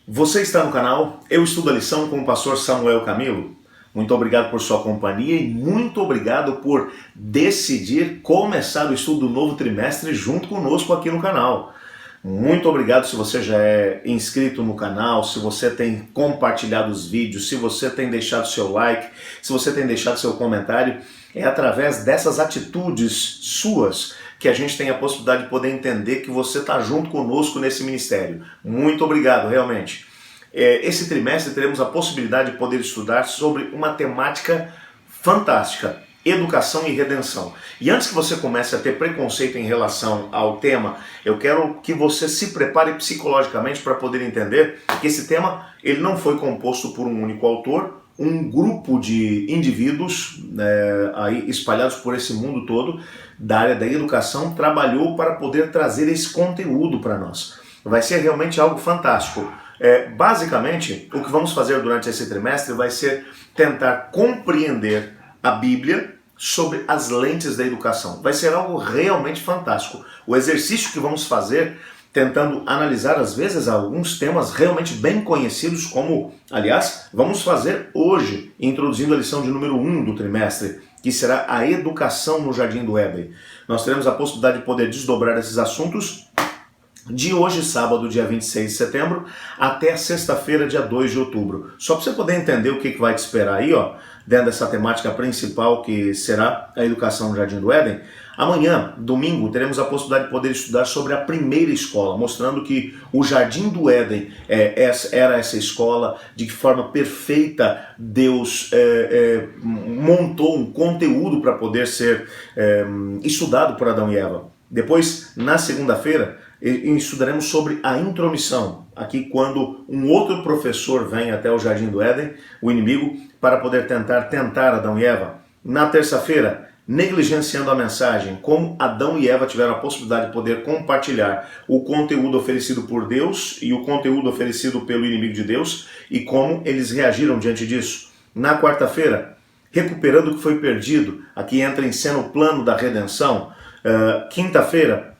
Você está no canal Eu Estudo a Lição com o pastor Samuel Camilo. Muito obrigado por sua companhia e muito obrigado por decidir começar o estudo do novo trimestre junto conosco aqui no canal. Muito obrigado se você já é inscrito no canal, se você tem compartilhado os vídeos, se você tem deixado seu like, se você tem deixado seu comentário. É através dessas atitudes suas que a gente tem a possibilidade de poder entender que você está junto conosco nesse ministério. Muito obrigado, realmente. Esse trimestre teremos a possibilidade de poder estudar sobre uma temática fantástica: educação e redenção. E antes que você comece a ter preconceito em relação ao tema, eu quero que você se prepare psicologicamente para poder entender que esse tema ele não foi composto por um único autor. Um grupo de indivíduos aí espalhados por esse mundo todo da área da educação trabalhou para poder trazer esse conteúdo para nós. Vai ser realmente algo fantástico. Basicamente, o que vamos fazer durante esse trimestre vai ser tentar compreender a Bíblia sobre as lentes da educação. Vai ser algo realmente fantástico. O exercício que vamos fazer tentando analisar, às vezes, alguns temas realmente bem conhecidos, como, aliás, vamos fazer hoje, introduzindo a lição de número 1 do trimestre, que será a educação no Jardim do Éden. Nós teremos a possibilidade de poder desdobrar esses assuntos de hoje, sábado, dia 26 de setembro, até sexta-feira, dia 2 de outubro. Só para você poder entender o que vai te esperar aí, dentro dessa temática principal que será a educação no Jardim do Éden. Amanhã, domingo, teremos a possibilidade de poder estudar sobre a primeira escola, mostrando que o Jardim do Éden era essa escola, de que forma perfeita Deus montou um conteúdo para poder ser estudado por Adão e Eva. Depois, na segunda-feira, estudaremos sobre a intromissão, aqui quando um outro professor vem até o Jardim do Éden, o inimigo, para poder tentar Adão e Eva. Na terça-feira, negligenciando a mensagem, como Adão e Eva tiveram a possibilidade de poder compartilhar o conteúdo oferecido por Deus e o conteúdo oferecido pelo inimigo de Deus e como eles reagiram diante disso. Na quarta-feira, recuperando o que foi perdido, aqui entra em cena o plano da redenção. Quinta-feira,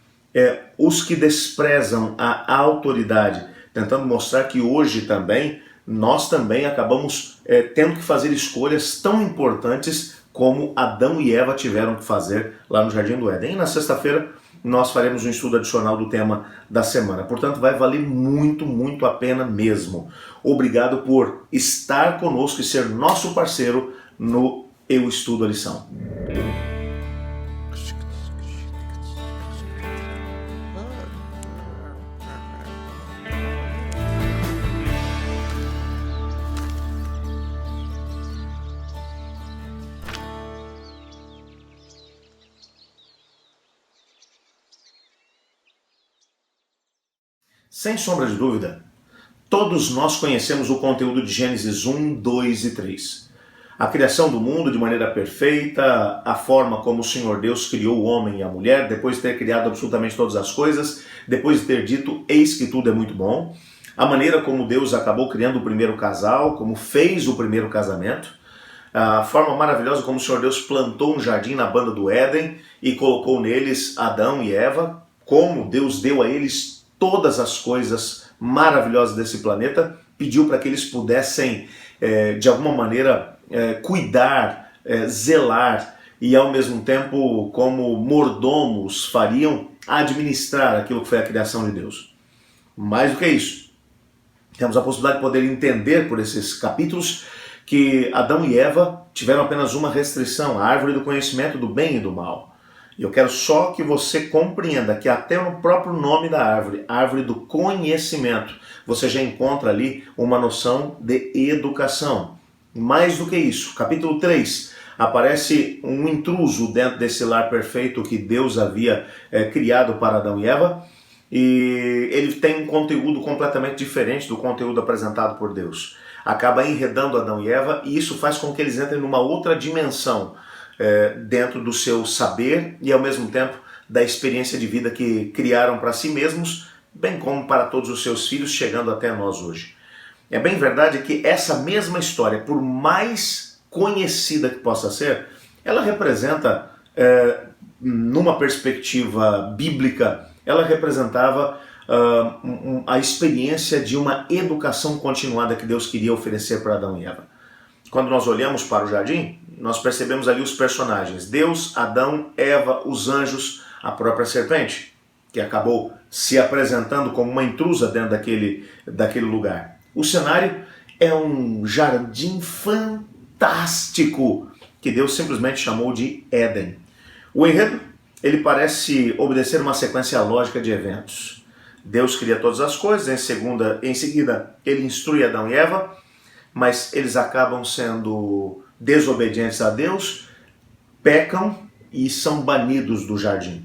os que desprezam a autoridade, tentando mostrar que hoje também, nós também acabamos tendo que fazer escolhas tão importantes como Adão e Eva tiveram que fazer lá no Jardim do Éden. E na sexta-feira nós faremos um estudo adicional do tema da semana. Portanto, vai valer muito, muito a pena mesmo. Obrigado por estar conosco e ser nosso parceiro no Eu Estudo a Lição. Sem sombra de dúvida, todos nós conhecemos o conteúdo de Gênesis 1, 2 e 3. A criação do mundo de maneira perfeita, a forma como o Senhor Deus criou o homem e a mulher, depois de ter criado absolutamente todas as coisas, depois de ter dito, eis que tudo é muito bom, a maneira como Deus acabou criando o primeiro casal, como fez o primeiro casamento, a forma maravilhosa como o Senhor Deus plantou um jardim na banda do Éden e colocou neles Adão e Eva, como Deus deu a eles todas as coisas maravilhosas desse planeta, pediu para que eles pudessem, de alguma maneira, cuidar, zelar e, ao mesmo tempo, como mordomos fariam, administrar aquilo que foi a criação de Deus. Mais do que isso, temos a possibilidade de poder entender por esses capítulos que Adão e Eva tiveram apenas uma restrição, a árvore do conhecimento do bem e do mal. E eu quero só que você compreenda que até no próprio nome da árvore, árvore do conhecimento, você já encontra ali uma noção de educação. Mais do que isso, capítulo 3, aparece um intruso dentro desse lar perfeito que Deus havia criado para Adão e Eva, e ele tem um conteúdo completamente diferente do conteúdo apresentado por Deus. Acaba enredando Adão e Eva, e isso faz com que eles entrem numa outra dimensão, dentro do seu saber e ao mesmo tempo da experiência de vida que criaram para si mesmos, bem como para todos os seus filhos, chegando até nós hoje. É bem verdade que essa mesma história, por mais conhecida que possa ser, ela representa, numa perspectiva bíblica, ela representava a experiência de uma educação continuada que Deus queria oferecer para Adão e Eva. Quando nós olhamos para o jardim, nós percebemos ali os personagens: Deus, Adão, Eva, os anjos, a própria serpente, que acabou se apresentando como uma intrusa dentro daquele lugar. O cenário é um jardim fantástico que Deus simplesmente chamou de Éden. O enredo, ele parece obedecer uma sequência lógica de eventos. Deus cria todas as coisas, em seguida ele instrui Adão e Eva, mas eles acabam sendo desobedientes a Deus, pecam e são banidos do jardim.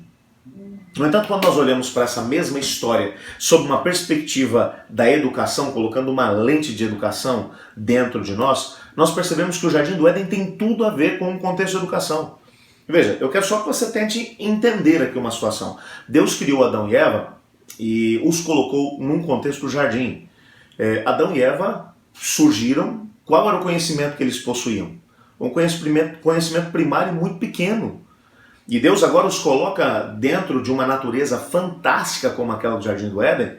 No entanto, quando nós olhamos para essa mesma história sob uma perspectiva da educação, colocando uma lente de educação dentro de nós, nós percebemos que o Jardim do Éden tem tudo a ver com o contexto de educação. Veja, eu quero só que você tente entender aqui uma situação. Deus criou Adão e Eva e os colocou num contexto do jardim. Adão e Eva surgiram, qual era o conhecimento que eles possuíam? Um conhecimento primário muito pequeno. E Deus agora os coloca dentro de uma natureza fantástica como aquela do Jardim do Éden,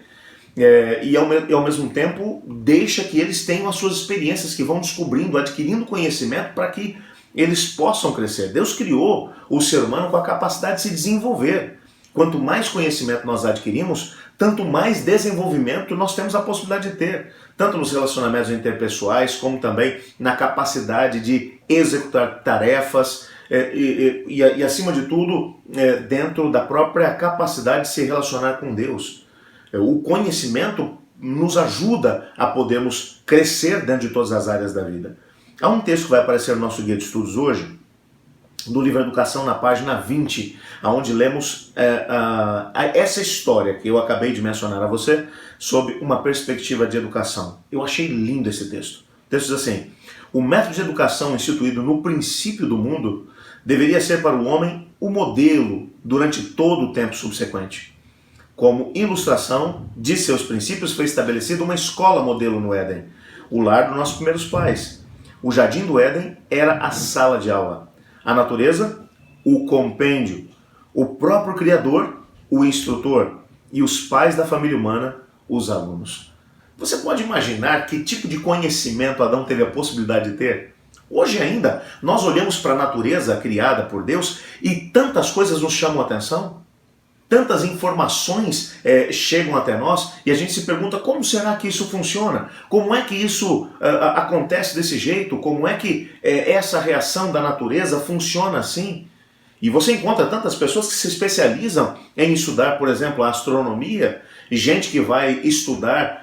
e ao mesmo tempo deixa que eles tenham as suas experiências, que vão descobrindo, adquirindo conhecimento para que eles possam crescer. Deus criou o ser humano com a capacidade de se desenvolver. Quanto mais conhecimento nós adquirimos, tanto mais desenvolvimento nós temos a possibilidade de ter, tanto nos relacionamentos interpessoais, como também na capacidade de executar tarefas, e acima de tudo, dentro da própria capacidade de se relacionar com Deus. O conhecimento nos ajuda a podermos crescer dentro de todas as áreas da vida. Há um texto que vai aparecer no nosso guia de estudos hoje, do livro Educação, na página 20, onde lemos essa história que eu acabei de mencionar a você, sob uma perspectiva de educação. Eu achei lindo esse texto. O texto diz assim: o método de educação instituído no princípio do mundo deveria ser para o homem o modelo durante todo o tempo subsequente. Como ilustração de seus princípios foi estabelecida uma escola modelo no Éden, o lar dos nossos primeiros pais. O Jardim do Éden era a sala de aula. A natureza, o compêndio, o próprio Criador, o instrutor, e os pais da família humana, os alunos. Você pode imaginar que tipo de conhecimento Adão teve a possibilidade de ter? Hoje ainda, nós olhamos para a natureza criada por Deus e tantas coisas nos chamam a atenção, tantas informações chegam até nós e a gente se pergunta: como será que isso funciona? Como é que isso acontece desse jeito? Como é que essa reação da natureza funciona assim? E você encontra tantas pessoas que se especializam em estudar, por exemplo, a astronomia, gente que vai estudar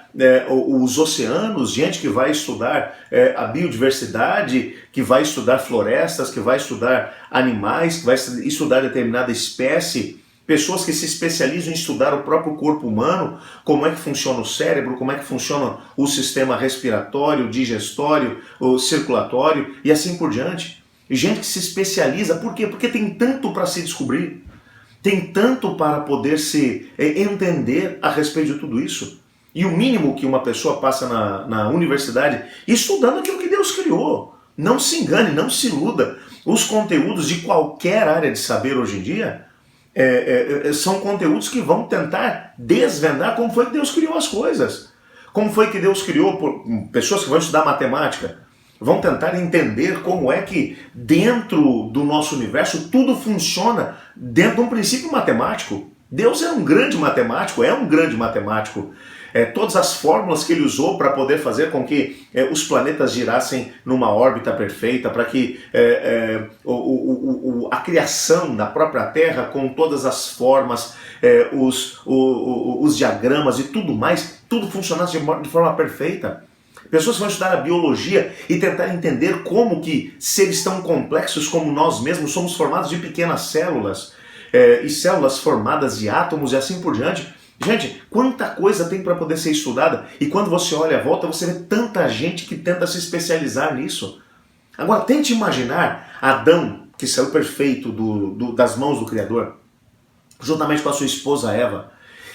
os oceanos, gente que vai estudar a biodiversidade, que vai estudar florestas, que vai estudar animais, que vai estudar determinada espécie. Pessoas que se especializam em estudar o próprio corpo humano, como é que funciona o cérebro, como é que funciona o sistema respiratório, digestório, o circulatório e assim por diante. E gente que se especializa, por quê? Porque tem tanto para se descobrir, tem tanto para poder se entender a respeito de tudo isso. E o mínimo que uma pessoa passa na universidade estudando aquilo que Deus criou. Não se engane, não se iluda. Os conteúdos de qualquer área de saber hoje em dia são conteúdos que vão tentar desvendar como foi que Deus criou as coisas. Como foi que Deus criou pessoas que vão estudar matemática. Vão tentar entender como é que dentro do nosso universo tudo funciona dentro de um princípio matemático. Deus é um grande matemático, todas as fórmulas que ele usou para poder fazer com que os planetas girassem numa órbita perfeita, para que a criação da própria Terra, com todas as formas, os diagramas e tudo mais, tudo funcionasse de forma perfeita. Pessoas vão estudar a biologia e tentar entender como que seres tão complexos como nós mesmos somos formados de pequenas células, e células formadas de átomos e assim por diante. Gente, quanta coisa tem para poder ser estudada, e quando você olha à volta, você vê tanta gente que tenta se especializar nisso. Agora, tente imaginar Adão, que saiu perfeito das mãos do Criador, juntamente com a sua esposa Eva.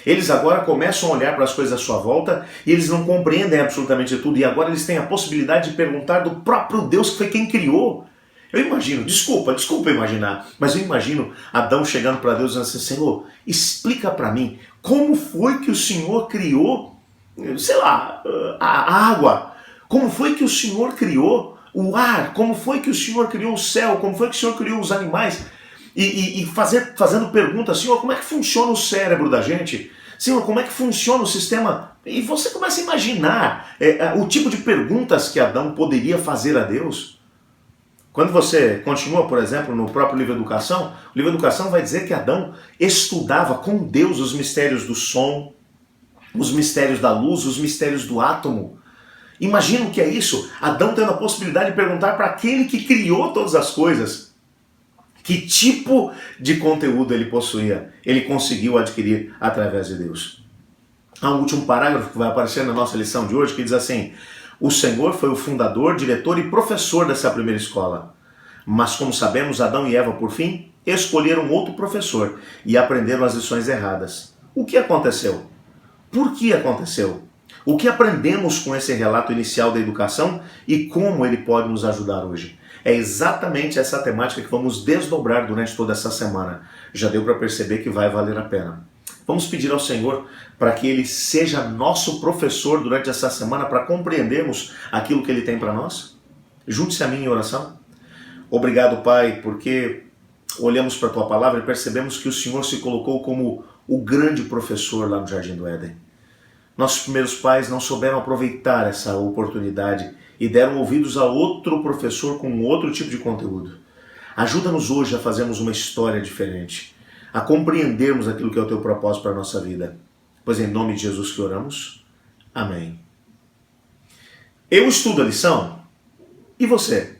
Eles agora começam a olhar para as coisas à sua volta e eles não compreendem absolutamente tudo, e agora eles têm a possibilidade de perguntar do próprio Deus, que foi quem criou. Eu imagino, desculpa imaginar, mas eu imagino Adão chegando para Deus e dizendo assim, Senhor, explica para mim como foi que o Senhor criou, sei lá, a água, como foi que o Senhor criou o ar, como foi que o Senhor criou o céu, como foi que o Senhor criou os animais, fazendo perguntas, Senhor, como é que funciona o cérebro da gente? Senhor, como é que funciona o sistema? E você começa a imaginar o tipo de perguntas que Adão poderia fazer a Deus. Quando você continua, por exemplo, no próprio livro Educação, o livro Educação vai dizer que Adão estudava com Deus os mistérios do som, os mistérios da luz, os mistérios do átomo. Imagina o que é isso? Adão tendo a possibilidade de perguntar para aquele que criou todas as coisas que tipo de conteúdo ele possuía, ele conseguiu adquirir através de Deus. Há um último parágrafo que vai aparecer na nossa lição de hoje que diz assim: o Senhor foi o fundador, diretor e professor dessa primeira escola. Mas como sabemos, Adão e Eva, por fim, escolheram outro professor e aprenderam as lições erradas. O que aconteceu? Por que aconteceu? O que aprendemos com esse relato inicial da educação e como ele pode nos ajudar hoje? É exatamente essa temática que vamos desdobrar durante toda essa semana. Já deu para perceber que vai valer a pena. Vamos pedir ao Senhor para que Ele seja nosso professor durante essa semana para compreendermos aquilo que Ele tem para nós? Junte-se a mim em oração. Obrigado, Pai, porque olhamos para a Tua palavra e percebemos que o Senhor se colocou como o grande professor lá no Jardim do Éden. Nossos primeiros pais não souberam aproveitar essa oportunidade e deram ouvidos a outro professor com outro tipo de conteúdo. Ajuda-nos hoje a fazermos uma história diferente, a compreendermos aquilo que é o Teu propósito para a nossa vida. Pois em nome de Jesus que oramos. Amém. Eu estudo a lição? E você?